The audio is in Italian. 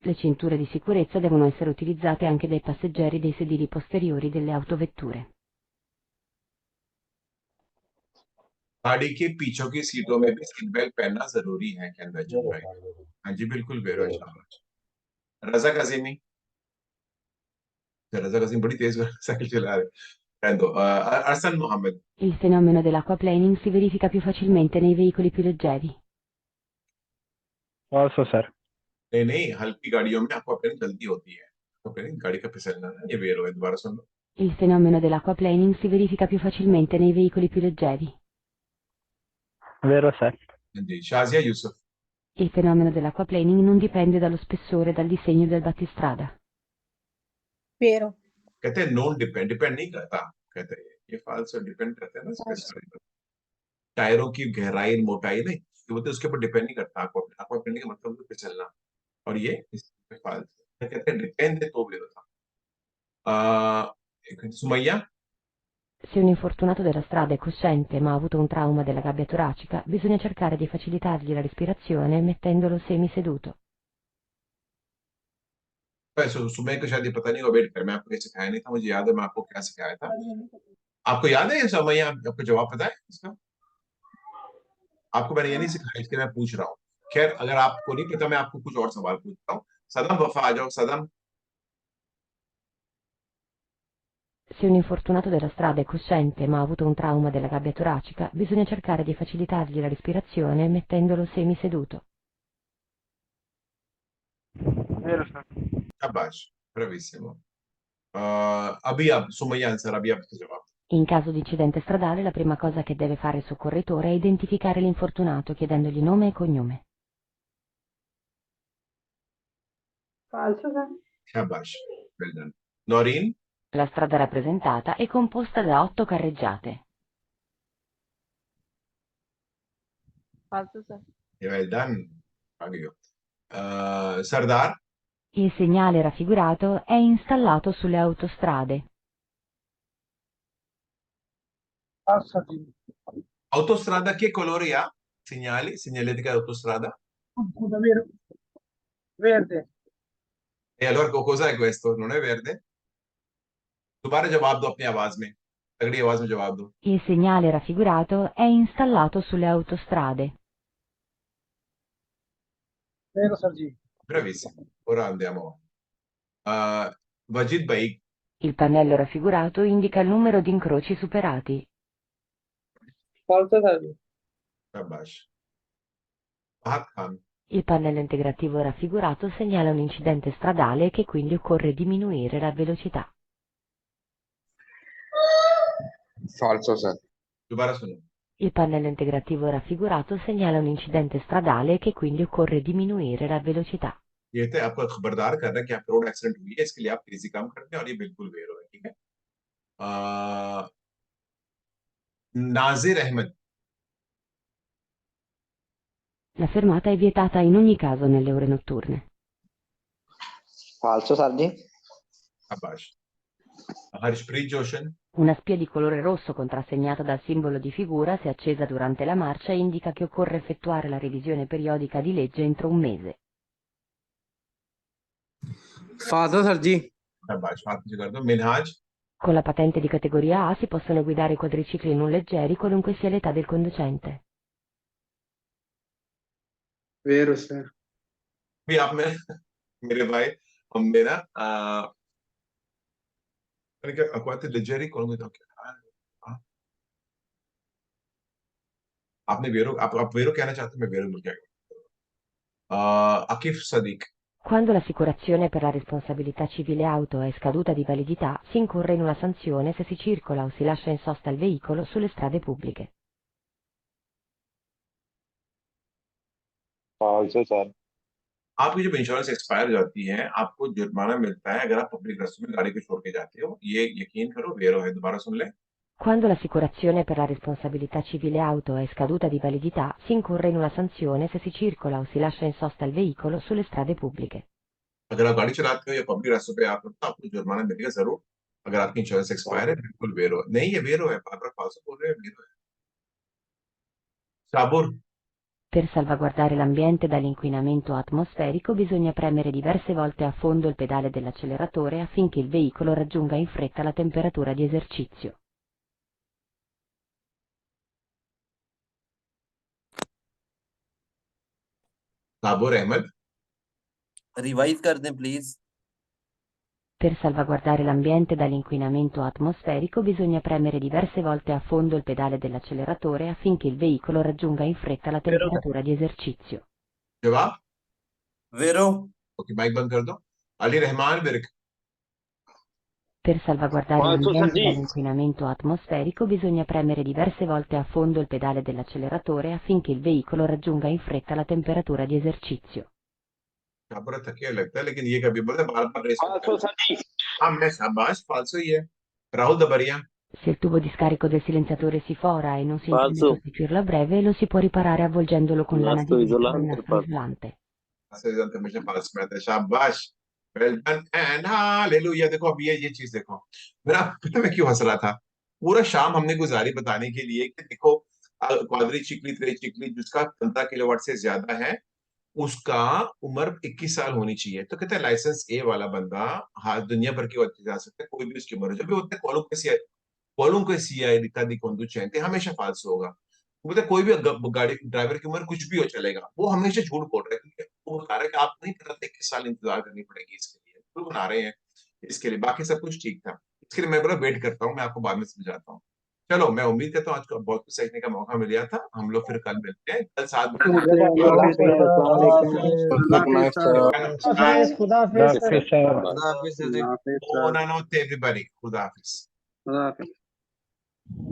Le cinture di sicurezza devono essere utilizzate anche dai passeggeri dei sedili posteriori delle autovetture. गाड़ी के पीछे की सीटों में भी सीट बेल्ट पहनना जरूरी है, कैन वेजन राइट। हाँ जी बिल्कुल बेरो है, शाबाश। रजा काजिमी, रजा काजिम बड़ी तेज साइकिल चला रहे। रहने दो। अरसन Mohammad. Il fenomeno dell'acquaplaning si verifica più facilmente nei veicoli più leggeri. Also, sir. नहीं नहीं, हल्की गाड़ियों में aquaplaning जल्दी होती है। aquaplaning गाड़ी का फिसलना ना, ये बेरो है, दोबारा सुन लो। Il fenomeno dell'acquaplaning si verifica più facilmente nei veicoli più leggeri. Vero, sir. जी शाजिया Yusuf. Il fenomeno dell'acquaplaning non dipende dallo spessore e dal disegno del battistrada. Vero. कहते हैं नॉन डिपेंड, डिपेंड नहीं करता, कहते हैं ये फाल्स डिपेंड करते हैं ना स्पेसिफिक टायरों की गहराई मोटाई नहीं, तो बोलते हैं उसके ऊपर डिपेंड नहीं करता। aquaplaning का मतलब तो फिसलना, और ये इसमें फाल्स है। कहते हैं डिपेंड है तो बेरो था। Sumaiya. Se un infortunato della strada è cosciente ma ha avuto un trauma della gabbia toracica, bisogna cercare di facilitargli la respirazione mettendolo semiseduto. सुबह को शायद ये पता नहीं होगा, वेट कर, मैं आपको ये सिखाया नहीं था, मुझे याद है मैं आपको क्या सिखाया था। आपको याद है समय, आपको जवाब पता है इसका? आपको मैंने ये नहीं सिखाया, इसलिए मैं पूछ रहा हूँ। खैर अगर आपको नहीं पता, मैं आपको कुछ और सवाल पूछता हूँ। सदम वफा आ जाओ, सदम। Se un infortunato della strada è cosciente ma ha avuto un trauma della gabbia toracica, bisogna cercare di facilitargli la respirazione mettendolo semiseduto. Vero, sir. शाबाश, bravissimo। अभी आप सुमैया आंसर, अभी आपका जवाब। In caso di incidente stradale, la prima cosa che deve fare il soccorritore è identificare l'infortunato chiedendogli nome e cognome. Falso, sir. शाबाश, well done. Naureen. La strada rappresentata è composta da 8 carreggiate. Falso, sir. Well done, आ गई हो। सरदार। Il segnale raffigurato è installato sulle autostrade. Falso, Autostrada che colore ha? Segnali, segnaletica autostrada. Vero. Verde. E allora cos'è questo? Non è verde? दोबारा जवाब दो अपनी आवाज में, तगड़ी आवाज में जवाब दो। Il segnale raffigurato è installato sulle autostrade. Vero, sir जी। Bravissimo. Ora andiamo. Wajid Baig. Il pannello raffigurato indica il numero di incroci superati. Falso, sir जी। शाबाश। फहद Khan. Il pannello integrativo raffigurato segnala un incidente stradale e che quindi occorre diminuire la velocità. Falso, sir. दोबारा सुनो। Il pannello integrativo raffigurato segnala un incidente stradale e che quindi occorre diminuire la velocità. ये थे आपको खबरदार कर रहा है कि आप रोड एक्सीडेंट हुई है, इसके लिए आप तेजी कम करते हैं, और ये बिल्कुल वेरो है, ठीक है। नाजिर Ahmad. La fermata è vietata in ogni caso nelle ore notturne. Falso, sir जी। शाबाश। हर्षप्रीत जोशन। Una spia di colore rosso contrassegnata dal simbolo di figura, se accesa durante la marcia, indica che occorre effettuare la revisione periodica di legge entro un mese. Falso, sir जी। शाबाश, हाथ नीचे कर दो। Minhaj. Con la patente di categoria A si possono guidare i quadricicli non leggeri qualunque sia l'età del conducente. Vero, sir. भी आप में मेरे भाई, हमने ना a quanti leggeri con आपने वेरो, आप वेरो कहना चाहते हैं, मैं वेरो बोल क्या। आकिफ Sadiq. Quando l'assicurazione per la responsabilità civile auto è scaduta di validità, si incorre in una sanzione se si circola o si lascia in sosta il veicolo sulle strade pubbliche. Falso, sir। आपकी जब इंश्योरेंस एक्सपायर हो जाती है, आपको जुर्माना मिलता है अगर आप पब्लिक रास्तों में गाड़ी को छोड़ के जाते हो, ये यकीन करो वेरो है। दोबारा सुन ले। Quando l'assicurazione per la responsabilità civile auto è scaduta di validità, si incorre in una sanzione se si circola o si lascia in sosta il veicolo sulle strade pubbliche. अगर आप गाड़ी चलाते हो या पब्लिक रास्तों पे आप, तो आपको जुर्माना मिलेगा जरूर। अगर आपकी इंश्योरेंस एक्सपायर है, बिल्कुल वेरो नहीं, ये वेरो है, बार बार फालतू बोल रहे हैं, वेरो है। साबुर। Per salvaguardare l'ambiente dall'inquinamento atmosferico bisogna premere diverse volte a fondo il pedale dell'acceleratore affinché il veicolo raggiunga in fretta la temperatura di esercizio. Babar Ahmed, revise कर दें please. Per salvaguardare l'ambiente dall'inquinamento atmosferico bisogna premere diverse volte a fondo il pedale dell'acceleratore affinché il veicolo raggiunga in fretta la temperatura di esercizio. जवाब वेरो okay, mic बंद कर दो। अली रहमान Virk, Per salvaguardare l'ambiente dall'inquinamento atmosferico bisogna premere diverse volte a fondo il pedale dell'acceleratore affinché il veicolo raggiunga in fretta la temperatura di esercizio. बड़ा थकिया लगता है, लेकिन ये कभी बोलते बार बार रेस हाँ मैं शाबाश, फालसो ही है। राहुल दबरिया, Se il tubo di scarico del silenziatore si fora e non si intende Falso. sostituirlo a breve, lo si può riparare avvolgendolo con lana di vetro o nastro isolante. हमेशा फालस में आता है। शाबाश, वेल डन एंड हालेलुया। देखो अब ये चीज देखो, मेरा पता मैं क्यों हंस रहा था। पूरा शाम हमने गुजारी बताने के लिए कि देखो क्वाड्री चिकली त्रे चिकली जिसका 15 किलोवाट से ज्यादा है उसका उम्र 21 साल होनी चाहिए। तो कहते हैं लाइसेंस ए वाला बंदा हाँ दुनिया भर की जा सकता है, कोई भी उसकी उम्र जब भी होते qualunque sia l'età di conducente हमेशा फालस होगा। मतलब कोई भी गाड़ी ड्राइवर की उम्र कुछ भी हो चलेगा, वो हमेशा झूठ बोल रहा है क्योंकि वो बता रहा है कि आप नहीं पता 21 साल इंतजार करनी पड़ेगी इसके लिए, तो बना रहे हैं इसके लिए। बाकी सब कुछ ठीक था, इसके लिए मैं बोला वेट करता हूँ, मैं आपको बाद में समझाता हूँ। चलो मैं उम्मीद करता हूँ आज को बहुत कुछ सीखने का मौका मिल गया था। हम लोग फिर कल मिलते हैं, कल 7 बजे। खुदा हाफिज। Buonanotte everybody, खुदा हाफिज।